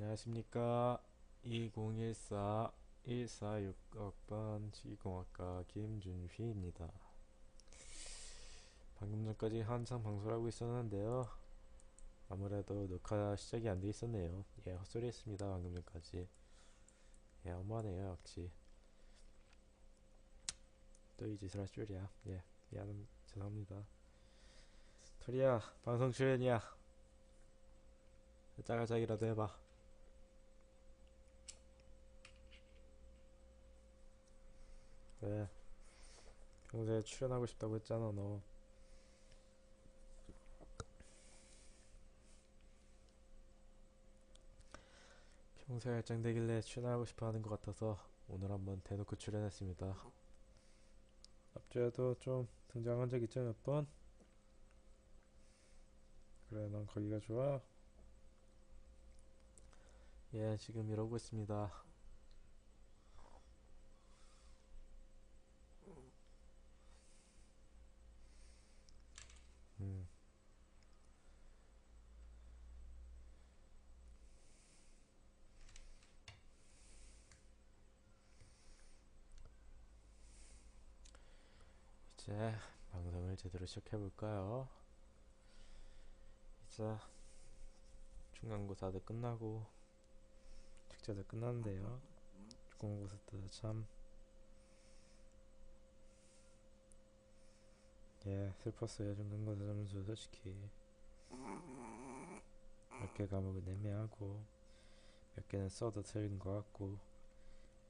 안녕하십니까. 2014-1466번 지구공학과 김준휘입니다. 방금 전까지 한창 방송을 하고 있었는데요. 아무래도 녹화 시작이 안 돼 있었네요. 예, 헛소리 했습니다. 방금 전까지. 예, 너무하네요, 역시. 또 이 짓을 할 줄이야. 예, 죄송합니다. 토리야, 방송 출연이야. 짜가짝이라도 해봐. 왜? 평소에 출연하고 싶다고 했잖아, 너. 평소에 할짱되길래 출연하고 싶어 하는 것 같아서 오늘 한번 대놓고 출연했습니다. 앞주에도 좀 등장한 적 있죠, 몇 번? 그래, 넌 거기가 좋아? 예, 지금 이러고 있습니다. 음, 이제 방송을 제대로 시작해볼까요? 이제 중간고사도 끝나고 축제도 끝났는데요. 중간고사 때 참, 예, 슬펐어요. 중간고사 점수 솔직히 몇 개 과목은 애매하고 몇 개는 써도 틀린 것 같고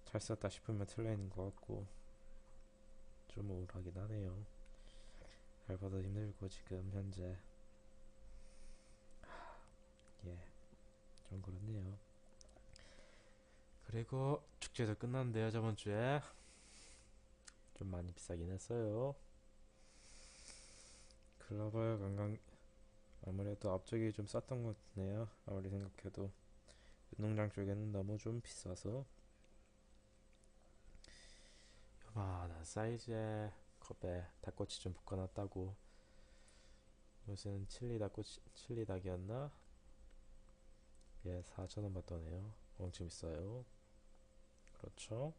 잘 썼다 싶으면 틀려 있는 것 같고 좀 우울하긴 하네요. 알바도 힘들고 지금 현재 예, 좀 그렇네요. 그리고 축제도 끝났는데요, 저번 주에 좀 많이 비싸긴 했어요. 글로벌 관광 아무래도 앞쪽이 좀 쌌던 것 같네요. 아무리 생각해도 운동장 쪽에는 너무 좀 비싸서 요만한 사이즈의 컵에 닭꼬치 좀 볶아놨다고 무슨 칠리 닭이었나? 예, 4,000원 받더네요. 엄청 비싸요. 그렇죠.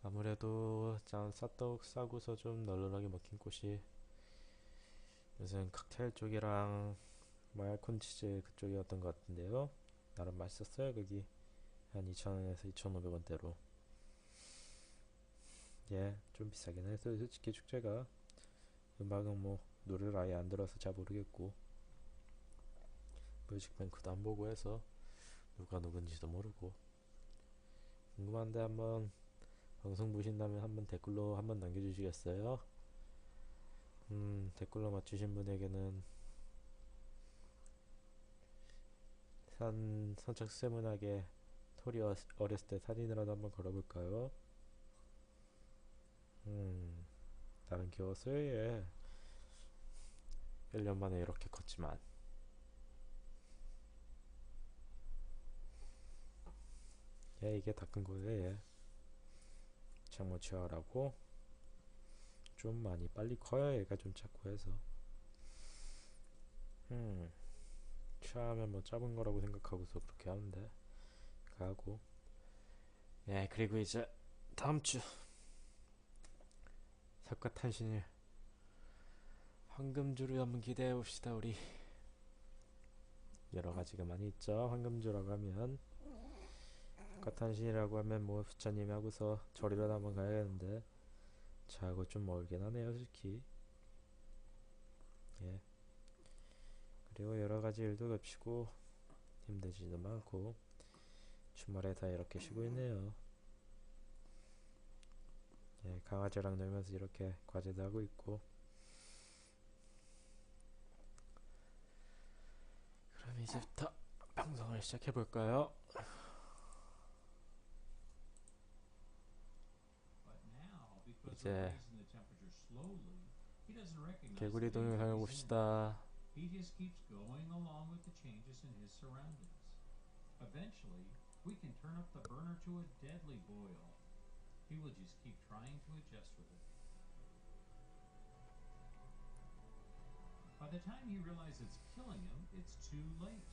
아무래도 짠 쌌떡 싸고서 좀 널널하게 먹힌 곳이 무슨 칵테일 쪽이랑 마야콘치즈 그쪽이었던 것 같은데요. 나름 맛있었어요, 거기. 한 2,000원에서 2,500원대로. 예, 좀 비싸긴 했어요, 솔직히 축제가. 음악은 뭐, 노래를 아예 안 들어서 잘 모르겠고, 뮤직뱅크도 안 보고 해서 누가 누군지도 모르고. 궁금한데 한번 방송 보신다면 한번 댓글로 한번 남겨주시겠어요? 댓글로 맞추신 분에게는 선착순문학에 토리 어렸을 때 사진이라도 한번 걸어볼까요? 나는 귀여웠어요, 얘. 1년 만에 이렇게 컸지만. 얘 이게 다 큰 거예요, 얘. 장모 치아라고? 좀 많이 빨리 커요, 얘가 좀 작고 해서. 치아하면 뭐 작은 거라고 생각하고서 그렇게 하는데. 가고. 예, 그리고 이제 다음 주 석가탄신일 황금주를 한번 기대해 봅시다, 우리. 여러 가지가 많이 있죠. 황금주라고 하면 석가탄신이라고 하면 뭐 부처님이 하고서 절이라도 한번 가야겠는데 저하고 좀 멀긴 하네요, 솔직히. 예. 그리고 여러 가지 일도 겹치고 힘들지도 많고 주말에 다 이렇게 쉬고 있네요. 예, 강아지랑 놀면서 이렇게 과제도 하고 있고. 그럼 이제부터 방송을 시작해 볼까요? 이제 개구리 동을 가봅시다. He just keeps going along with the changes in his surroundings. Eventually, we can turn up the burner to a deadly boil. He will just keep trying to adjust with it. By the time he realizes it's killing him, it's too late.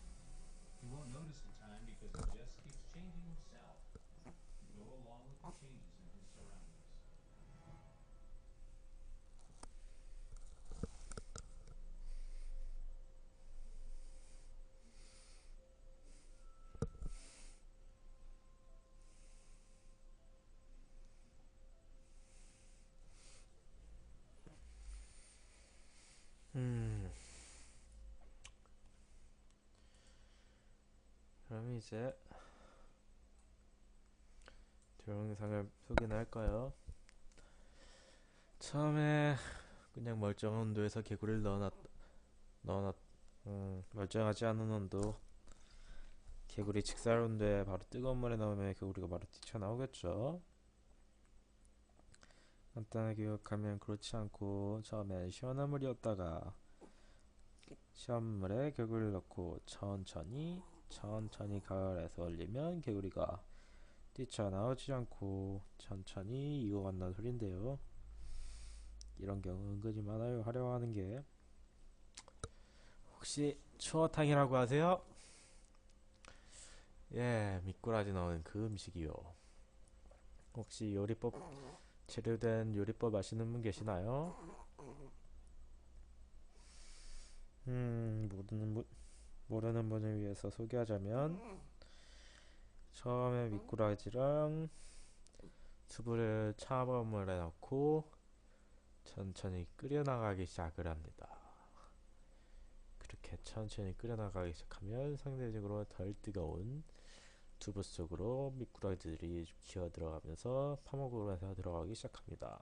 He won't notice in time because he just keeps changing himself to go along with the changes in his surroundings. 음, 그럼 이제 동영상을 소개나 할까요? 처음에 그냥 멀쩡한 온도에서 개구리를 넣어놨, 멀쩡하지 않은 온도, 개구리 직살 온도에 바로 뜨거운 물에 넣으면 개구리가 바로 뛰쳐나오겠죠? 간단하게 기억하면 그렇지 않고 처음에 시원한 물이었다가 시원 물에 개구리를 넣고 천천히 가열해서 올리면 개구리가 뛰쳐나오지 않고 천천히 익어간다는 소린데요. 이런 경우 은근히 많아요. 활용하는 게. 혹시 추어탕이라고 아세요? 예, 미꾸라지 넣은 그 음식이요. 혹시 요리법 재료된 요리법 아시는 분 계시나요? 모르는 분을 위해서 소개하자면 처음에 미꾸라지랑 수분을 차가운 물에 넣고 천천히 끓여나가기 시작을 합니다. 그렇게 천천히 끓여나가기 시작하면 상대적으로 덜 뜨거운 두부 속으로 미꾸라지들이 기어 들어가면서 파먹으면서 들어가기 시작합니다.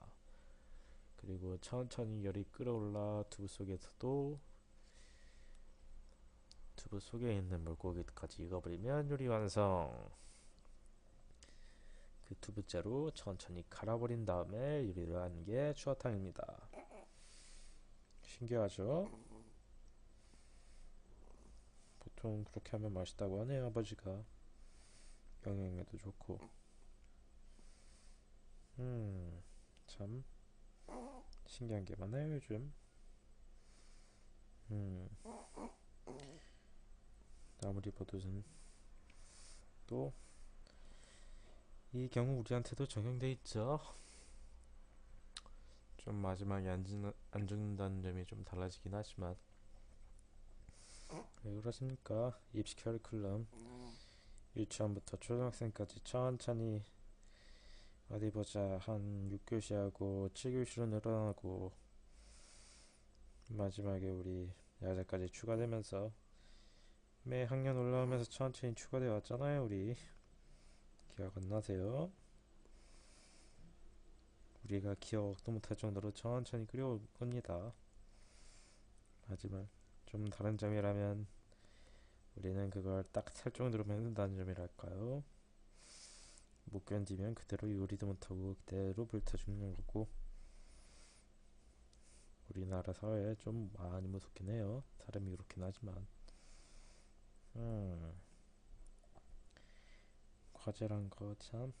그리고 천천히 열이 끓어올라 두부 속에 있는 물고기까지 익어버리면 요리 완성. 그 두부째로 천천히 갈아버린 다음에 요리를 하는 게 추어탕입니다. 신기하죠? 보통 그렇게 하면 맛있다고 하네요, 아버지가. 영양에도 좋고. 참 신기한 게 많아요, 요즘. 음, 아무리 봐도 또 이 경우 우리한테도 적용돼 있죠. 좀 마지막에 안 죽는다는 점이 좀 달라지긴 하지만 왜 그러십니까? 입시 커리큘럼 유치원부터 초등학생까지 천천히 어디 보자 한 6교시하고 7교시로 늘어나고 마지막에 우리 야자까지 추가되면서 매 학년 올라오면서 천천히 추가되어 왔잖아요. 우리 기억 안 나세요? 우리가 기억도 못할 정도로 천천히 끓여올 겁니다. 하지만 좀 다른 점이라면 우리는 그걸 딱 살 정도로 먹는다는 점이랄까요? 못 견디면 그대로 요리도 못하고 그대로 불타 죽는 거고 우리나라 사회에 좀 많이 무섭긴 해요. 사람이 그렇긴 하지만 음, 과제란 거 참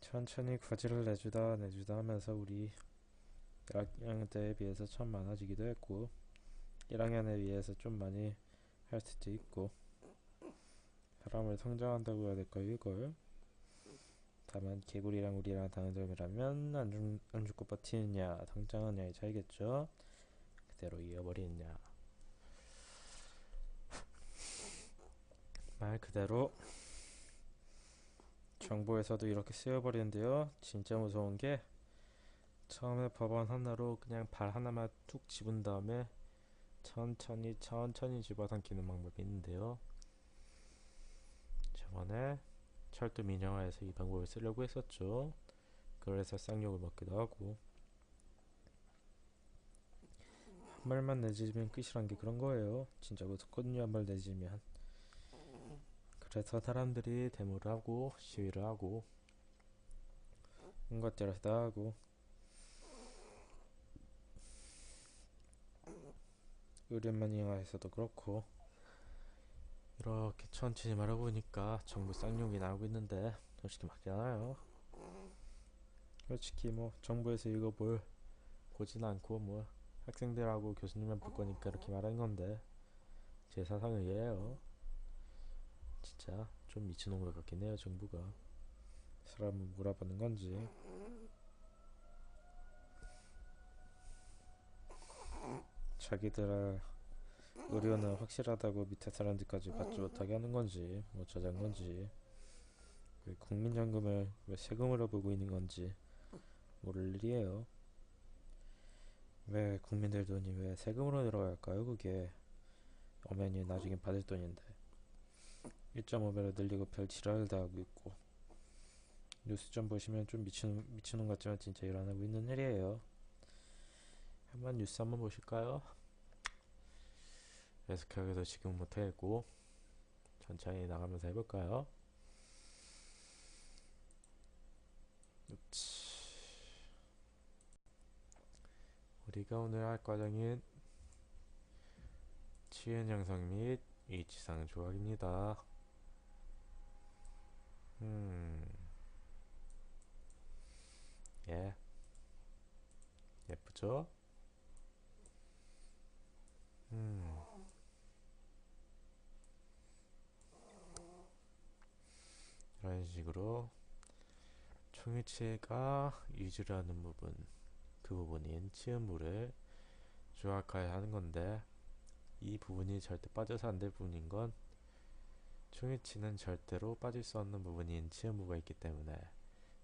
천천히 과제를 내주다 하면서 우리 1학년 때에 비해서 참 많아지기도 했고 1학년에 비해서 좀 많이 할 수도 있고 사람을 성장한다고 해야 될까요 이걸. 다만 개구리랑 우리랑 다른 점이라면 안 죽고 버티느냐 성장하느냐의 차이겠죠. 그대로 이어버리느냐 말 그대로 정보에서도 이렇게 쓰여버리는데요. 진짜 무서운 게 처음에 법안 하나로 그냥 발 하나만 툭 집은 다음에 천천히 집어삼키는 방법이 있는데요. 저번에 철도 민영화에서 이 방법을 쓰려고 했었죠. 그래서 쌍욕을 먹기도 하고 한 말만 내지으면 끝이란 게 그런 거예요. 진짜 무섭거든요. 한 말 내지으면. 그래서 사람들이 데모를 하고 시위를 하고 온갖 데려다 하고 의료만 인하에서도 그렇고 이렇게 천천히 말해보니까 정부 쌍욕이 나오고 있는데 솔직히 맞지 않아요. 솔직히 뭐 정부에서 이거 보진 않고 뭐 학생들하고 교수님만 볼 거니까 이렇게 말하는 건데 제 사상은 이래요. 진짜 좀 미친놈 것 같긴 해요 정부가. 사람을 몰아받는 건지. 자기들 의료는 확실하다고 밑에 사람들까지 받지 못하게 하는 건지 뭐 저런 건지, 왜 국민연금을 왜 세금으로 보고 있는 건지 모를 일이에요. 왜 국민들 돈이 왜 세금으로 들어갈까요? 그게 엄연히 나중에 받을 돈인데 1.5배로 늘리고 별 지랄을 다 하고 있고. 뉴스 좀 보시면 좀 미친놈 같지만 진짜 일어나고 있는 일이에요. 한번 뉴스 한번 보실까요? 계속해서 지금 못하겠고 천천히 나가면서 해볼까요? 우리가 오늘 할 과정인 치은 형성 및 이치상 조각입니다. 예, 예쁘죠? 이런 식으로 총이치가 위주로 하는 부분, 그 부분인 치음물을 조각하여 하는 건데, 이 부분이 절대 빠져서 안 될 부분인 건 총이치는 절대로 빠질 수 없는 부분인 치음무가 있기 때문에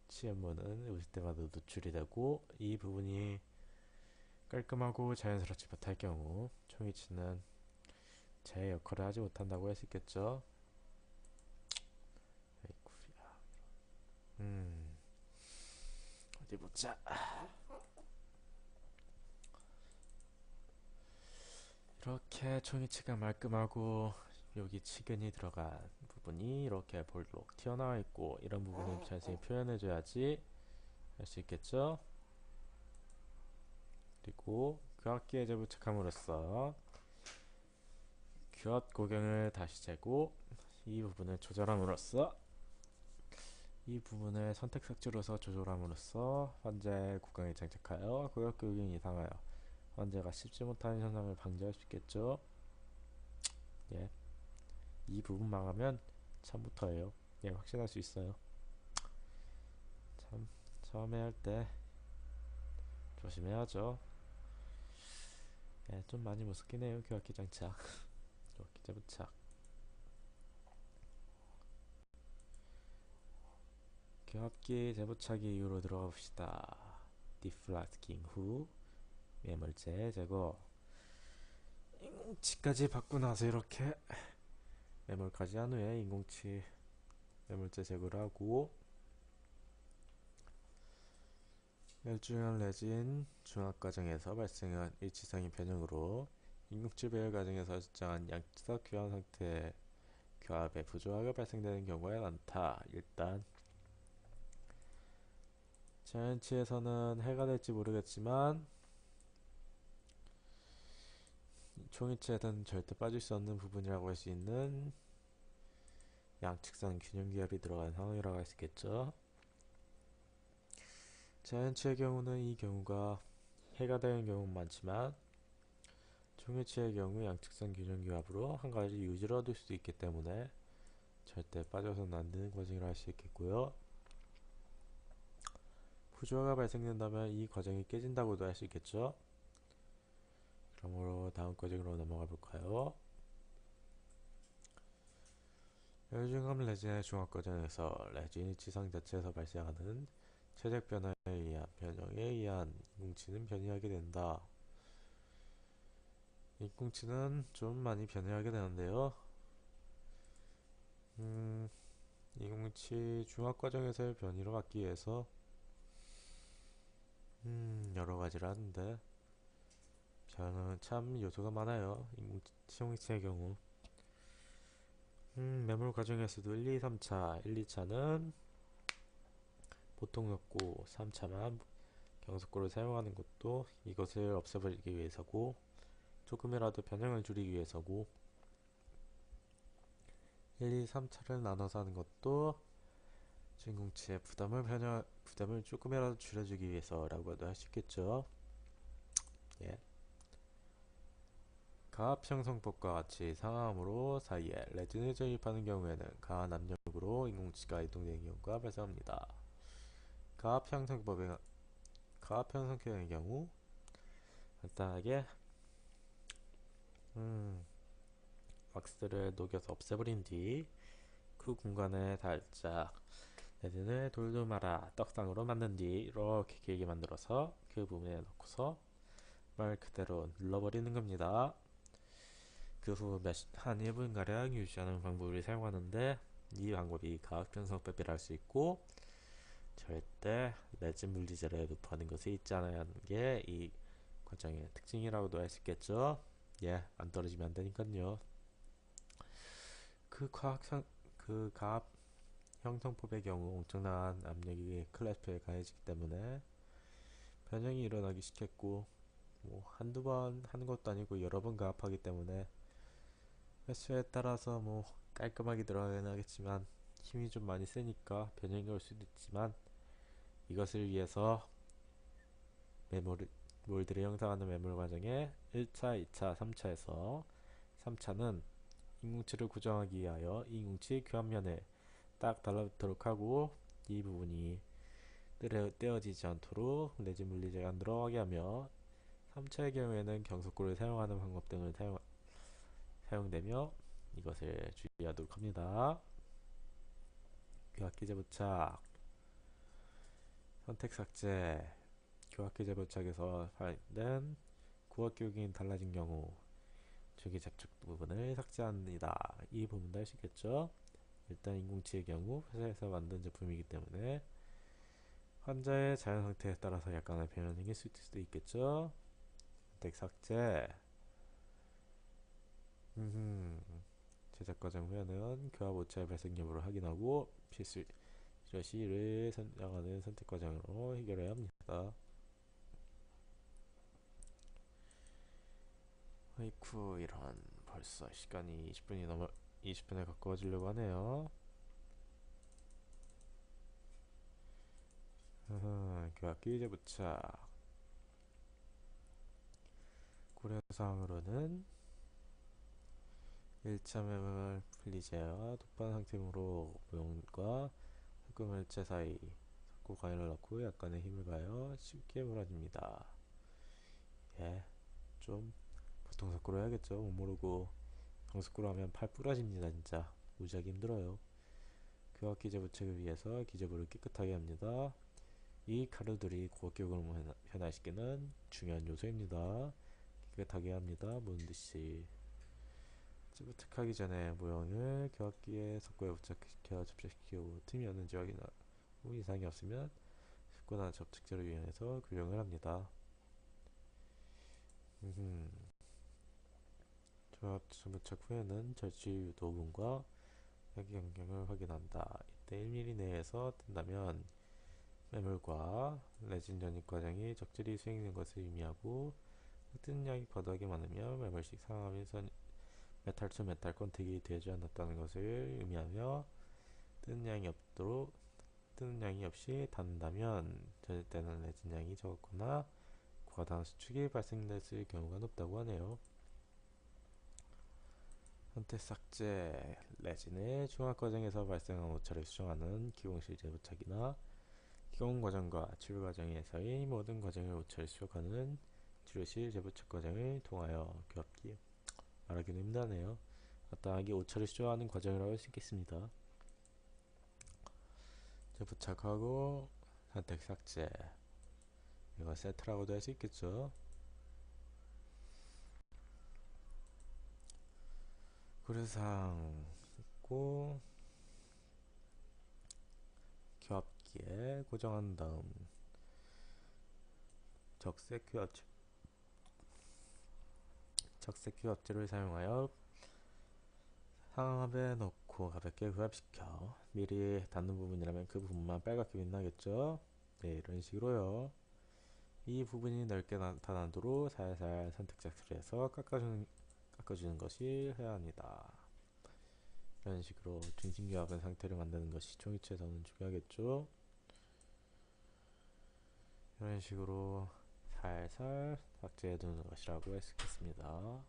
치음무는 웃을 때마다 노출이 되고, 이 부분이 깔끔하고 자연스럽지 못할 경우 총이치는 제 역할을 하지 못한다고 할 수 있겠죠. 에이쿠야. 어디 보자. 이렇게 총이치가 말끔하고 여기 치근이 들어간 부분이 이렇게 볼록 튀어나와 있고, 이런 부분을 자세히 표현해줘야지 할 수 있겠죠. 그리고 교합기에 재부착함으로써 교합 고경을 다시 재고, 이 부분을 조절함으로써, 이 부분을 선택 삭제로서 조절함으로써 환자의 구강에 장착하여 고역 교경이 이상하여 환자가 씹지 못하는 현상을 방지할 수 있겠죠. 예, 이 부분 망하면 처음부터예요. 예, 확신할 수 있어요. 참 처음에 할 때 조심해야죠. 예, 좀 많이 무섭긴 해요. 교합기 장착. 교합기 재부착. 교합기 재부착 이유로 들어가 봅시다. 디플라스킹 후 매몰제 제거. 인공치까지 받고 나서 이렇게 매몰까지 한 후에 인공치 매몰제 제거를 하고, 멸종한 레진 중합 과정에서 발생한 일치상의 변형으로 인공치 배열 과정에서 측정한 양적 교환 상태 교합에 부조화가 발생되는 경우가 많다. 일단 자연치에서는 해가 될지 모르겠지만 총이치에는 절대 빠질 수 없는 부분이라고 할 수 있는 양측상 균형 기압이 들어간 상황이라고 할 수 있겠죠. 자연치의 경우는 이 경우가 해가 되는 경우는 많지만 총이치의 경우 양측상 균형 기압으로 한 가지 유지를 얻을 수도 있기 때문에 절대 빠져서는 안 되는 과정이라 할 수 있겠고요. 부조화가 발생된다면 이 과정이 깨진다고도 할 수 있겠죠. 그러므로 다음 과정으로 넘어가 볼까요? 열중암 레진의 중합 과정에서 레진 일치상 자체에서 발생하는 체적 변화에 의한 변형에 의한 인공치는 변이하게 된다. 인공치는 좀 많이 변이하게 되는데요. 인공치 중합 과정에서의 변이로 막기 위해서 여러 가지를 하는데, 변은 참 요소가 많아요. 인공치의 경우 매몰 과정에서도 1, 2, 3차 1, 2차는 보통 였고 3차만 경속고를 사용하는 것도 이것을 없애버리기 위해서고, 조금이라도 변형을 줄이기 위해서고, 1, 2, 3차를 나눠서 하는 것도 진공치의 부담을 조금이라도 줄여주기 위해서라고도 할 수 있겠죠. 예. 가압 형성법과 같이 상하암으로 사이에 레진을 전입하는 경우에는 강한 압력으로 인공치가 이동되는 경우가 발생합니다. 가압 형성법의 가압 형성법의 경우 간단하게 왁스를 녹여서 없애버린 뒤 그 공간에 살짝 레진을 돌돌 말아 떡상으로 만든 뒤 이렇게 길게 만들어서 그 부분에 넣고서 말 그대로 눌러버리는 겁니다. 그 후 한 1분가량 유지하는 방법을 사용하는데 이 방법이 가압현상법이라 할 수 있고 절대 레진 물리재를 도포하는 것이 있지 않아야 하는 게 이 과정의 특징이라고도 할 수 있겠죠. 예, 안 떨어지면 안 되니까요. 그 가압 형성법의 경우 엄청난 압력이 클래스표에 가해지기 때문에 변형이 일어나기 쉽겠고 뭐 한두 번 하는 것도 아니고 여러 번 가압하기 때문에 횟수에 따라서 뭐 깔끔하게 들어가긴 하겠지만 힘이 좀 많이 세니까 변형이 올 수도 있지만 이것을 위해서 몰드를 형성하는 매몰 과정에 1차, 2차, 3차에서 3차는 인공치를 고정하기 위하여 인공치 교환면을 딱 달라붙도록 하고 이 부분이 떼어지지 않도록 내진 물리제가 안 들어가게 하며 3차의 경우에는 경속구를 사용하는 방법 등을 사용되며 이것을 주의하도록 합니다. 교합기제 부착, 선택 삭제, 교합기제 부착에서 발생된 구역교육이 달라진 경우 주기 접촉 부분을 삭제합니다. 이 부분도 할 수 있겠죠. 일단 인공치의 경우 회사에서 만든 제품이기 때문에 환자의 자연 상태에 따라서 약간의 변형이 생길 수도 있겠죠. 선택 삭제. 제작 과정 후에는 교합 오차의 발생 여부를 확인하고 필수 시를 나가는 선택 과정으로 해결해야 합니다. 아이쿠 이런 벌써 시간이 20분에 가까워지려고 하네요. 교합기 이제 부착 고려사항으로는 1차 매물 플리제와 독반 상태으로 모형과 흑금물체 사이 석고 가위를 넣고 약간의 힘을 가해 쉽게 몰아줍니다. 예, 좀 보통 석고로 해야겠죠. 못 모르고 정석고로 하면 팔 부러집니다. 진짜 무지하게 힘들어요. 교합 기재 부착을 위해서 기재부를 깨끗하게 합니다. 이 가루들이 고압격으로 변화시키는 중요한 요소입니다. 깨끗하게 합니다. 무는듯이 부착하기 전에 모형을 교합기에 석고에 부착시켜 접착시키고 틈이 없는지 확인하고 이상이 없으면 석고나 접착제를 이용해서 교정을 합니다. 조합 부착 후에는 절취 도분과 여기 영역을 확인한다. 이때 1mm 내에서 뜬다면 매물과 레진 전입 과정이 적절히 수행된 것을 의미하고 뜨는 양이 과도하게 많으면 매물씩 상하면서 메탈 투 메탈 컨택이 되지 않았다는 것을 의미하며 뜨는 양이 없이 닿는다면 전입되는 레진 양이 적었거나 과다한 수축이 발생됐을 경우가 높다고 하네요. 선택 삭제 레진의 중화 과정에서 발생한 오차를 수정하는 기공실 재부착이나 기공 과정과 치료 과정에서의 모든 과정을 오차를 수정하는 치료실 재부착 과정을 통하여 교합기 말하기는 힘드네요. 간단하게 오차를 수정하는 과정이라고 할 수 있겠습니다. 재부착하고 선택 삭제 이거 세트라고도 할 수 있겠죠. 고려사항 있고 교합기에 고정한 다음 적색 교합제를 사용하여 상압에 넣고 가볍게 교합시켜 미리 닿는 부분이라면 그 부분만 빨갛게 빛나겠죠. 네, 이런 식으로요. 이 부분이 넓게 나타나도록 살살 선택 작업을 해서 깎아주는 것이 해야 합니다. 이런 식으로 중심교합의 상태를 만드는 것이 종이체에서는 중요하겠죠. 이런 식으로 살살 삭제해 두는 것이라고 할 수 있겠습니다.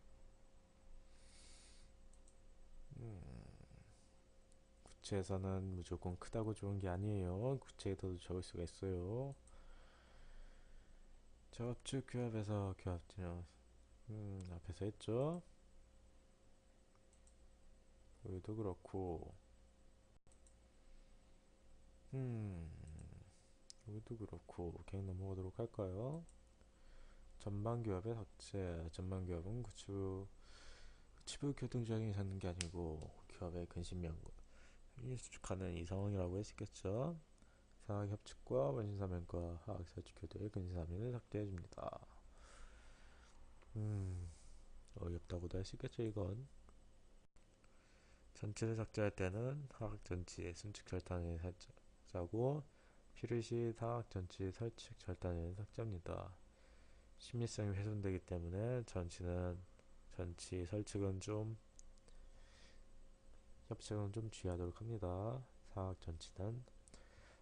구체에서는 무조건 크다고 좋은 게 아니에요. 구체에서도 적을 수가 있어요. 접촉 교합에서 교합진영 앞에서 했죠. 여기도 그렇고 여기도 그렇고 그냥 넘어가도록 할까요? 전방교합의 삭제. 전방교합은 구치부 교통정이 잡는 게 아니고 교합의 근신면과 수축하는 이 상황이라고 했었겠죠. 상하 협측과 원심사면과 하악 설치교도의 근신사면을 삭제해줍니다. 어이없다고도 할 수 있겠죠 이건. 전체를 삭제할 때는 하악 전치의 순측 절단을 삭제하고 필요 시 하악 전치 설측 절단을 삭제합니다. 심리성이 훼손되기 때문에 전치 설측은 좀 협착은 좀 주의하도록 합니다. 사각 전치는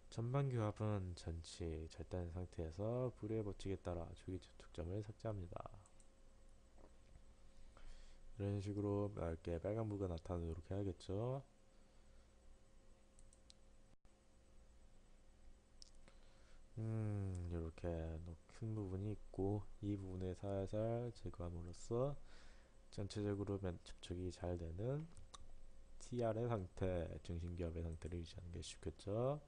전방교합은 전치 절단 상태에서 불의 법칙에 따라 주기 접촉점을 삭제합니다. 이런 식으로 얇게 빨간불가 나타나도록 해야겠죠. 이렇게 큰 부분이 있고 이 부분에 살살 제거함으로써 전체적으로 접촉이 잘 되는 TR의 상태, 중심기압의 상태를 유지하는 게 쉽겠죠.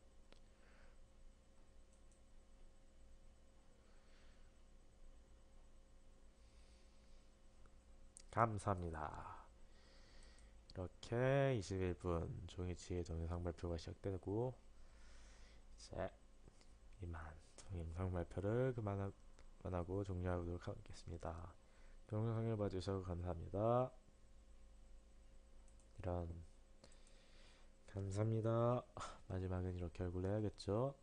감사합니다. 이렇게 21분 종이치의 동영상 발표가 시작되고 이제 이만 동영상 발표를 그만하고 종료하도록 하겠습니다. 동영상을 봐주셔서 감사합니다. 이런 감사합니다. 마지막은 이렇게 얼굴 해야겠죠.